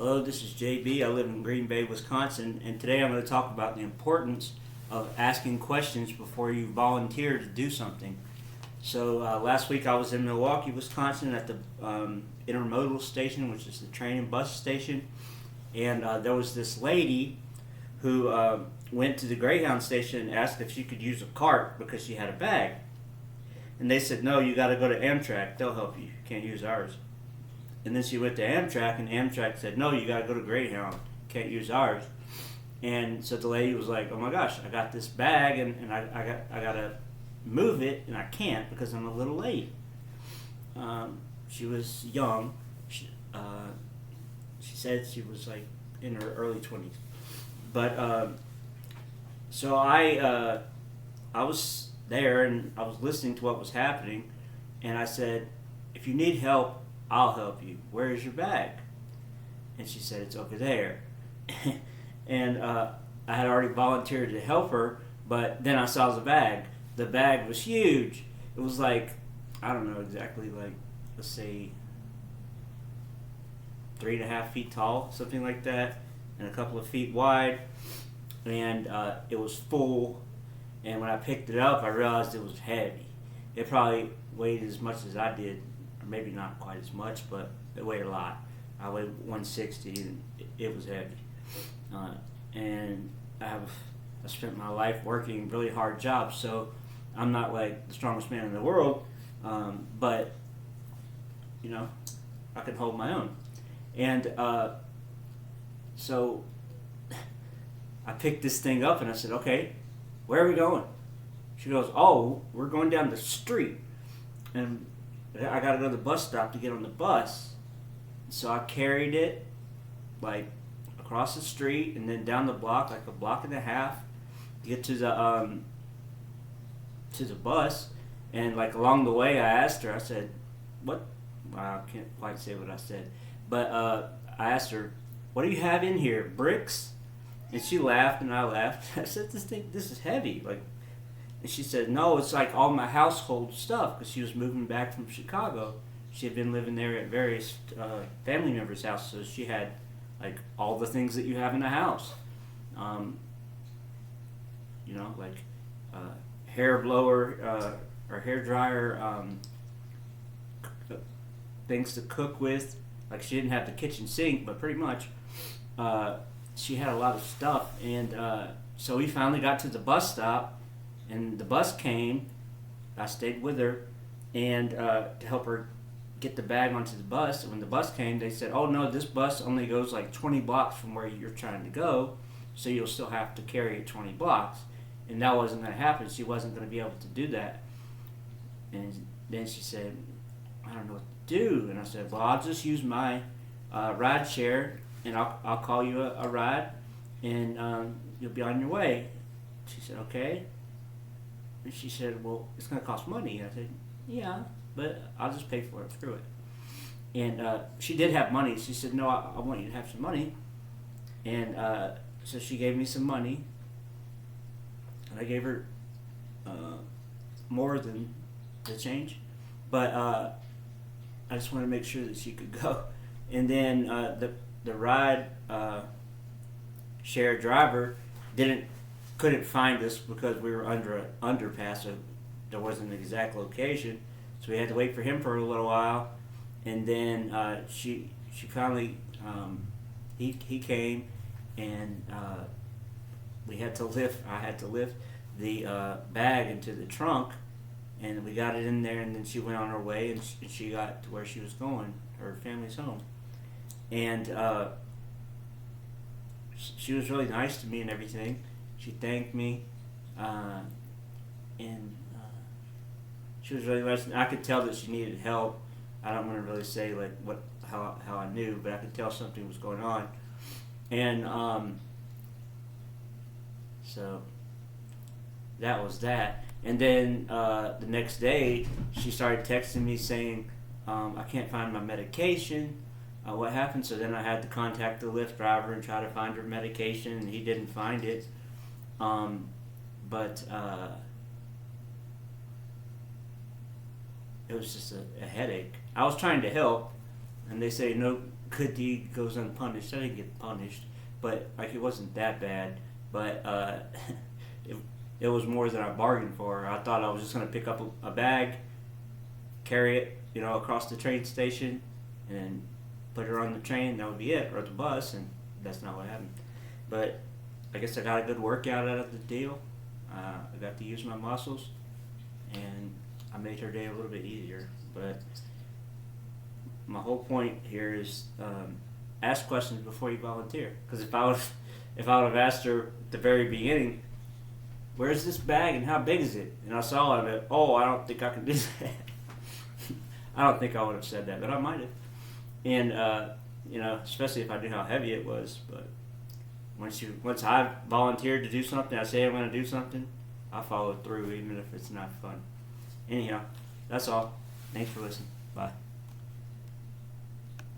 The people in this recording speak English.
Hello, this is JB. I live in Green Bay, Wisconsin, and today I'm going to talk about the importance of asking questions before you volunteer to do something. So last week I was in Milwaukee, Wisconsin at the intermodal station, which is the train and bus station, and there was this lady who went to the Greyhound station and asked if she could use a cart because she had a bag. And they said, no, you got to go to Amtrak. They'll help you. You can't use ours. And then she went to Amtrak, and Amtrak said, no, you got to go to Greyhound. Can't use ours. And so the lady was like, oh my gosh, I got this bag, and I got to move it, and I can't because I'm a little late. She was young. She said she was like in her early 20s. But so I was there, and I was listening to what was happening, and I said, if you need help, I'll help you. Where is your bag? And she said, it's over there. And I had already volunteered to help her, but then I saw the bag. The bag was huge. It was like, I don't know exactly, like, let's say 3.5 feet tall, something like that, and a couple of feet wide. And it was full. And when I picked it up, I realized it was heavy. It probably weighed as much as I did, or maybe not quite as much, but it weighed a lot. I weighed 160, and it was heavy. And I spent my life working really hard jobs, so I'm not like the strongest man in the world, but you know, I can hold my own. And so I picked this thing up, and I said, okay, where are we going? She goes, oh, we're going down the street. And I got to go to the bus stop to get on the bus. So I carried it like across the street and then down the block, like a block and a half, to get to the bus. And like along the way, I asked her, I said, what? Well, I can't quite say what I said. But I asked her, what do you have in here? Bricks? And she laughed and I laughed. I said, this is heavy. Like, and she said, no, it's like all my household stuff, because she was moving back from Chicago. She had been living there at various family members' houses, so she had like all the things that you have in a house. You know, like hair blower or hair dryer, things to cook with. Like, she didn't have the kitchen sink, but pretty much she had a lot of stuff. And so we finally got to the bus stop, and the bus came. I stayed with her and to help her get the bag onto the bus. And when the bus came, they said, oh no, this bus only goes like 20 blocks from where you're trying to go, so you'll still have to carry it 20 blocks. And that wasn't going to happen. She wasn't going to be able to do that. And then she said, I don't know what to do. And I said, well, I'll just use my ride share, and I'll call you a ride, and you'll be on your way. She said, okay. And she said, well, it's going to cost money. I said, yeah, but I'll just pay for it through it. And she did have money. She said, no, I want you to have some money. And so she gave me some money, and I gave her more than the change. But I just wanted to make sure that she could go. And then the ride share driver couldn't find us because we were under an underpass, so there wasn't an exact location. So we had to wait for him for a little while, and then she finally he came, and we had to lift. I had to lift the bag into the trunk, and we got it in there. And then she went on her way, and she got to where she was going, her family's home, and she was really nice to me and everything. She thanked me, and she was really nice. I could tell that she needed help. I don't want to really say like how I knew, but I could tell something was going on. And so that was that. And then the next day, she started texting me saying, I can't find my medication. What happened? So then I had to contact the Lyft driver and try to find her medication, and he didn't find it. But it was just a headache. I was trying to help, and they say no good deed goes unpunished. I didn't get punished, but like it wasn't that bad. But it, it was more than I bargained for. I thought I was just gonna pick up a bag, carry it, across the train station, and put her on the train. That would be it, or the bus, and that's not what happened. But I guess I got a good workout out of the deal. I got to use my muscles, and I made her day a little bit easier. But my whole point here is ask questions before you volunteer. Because if I would have asked her at the very beginning, where's this bag and how big is it? And I saw it, I don't think I can do that. I don't think I would have said that, but I might have. And especially if I knew how heavy it was. But once I volunteered to do something, I say I'm going to do something, I follow through, even if it's not fun. Anyhow, that's all. Thanks for listening.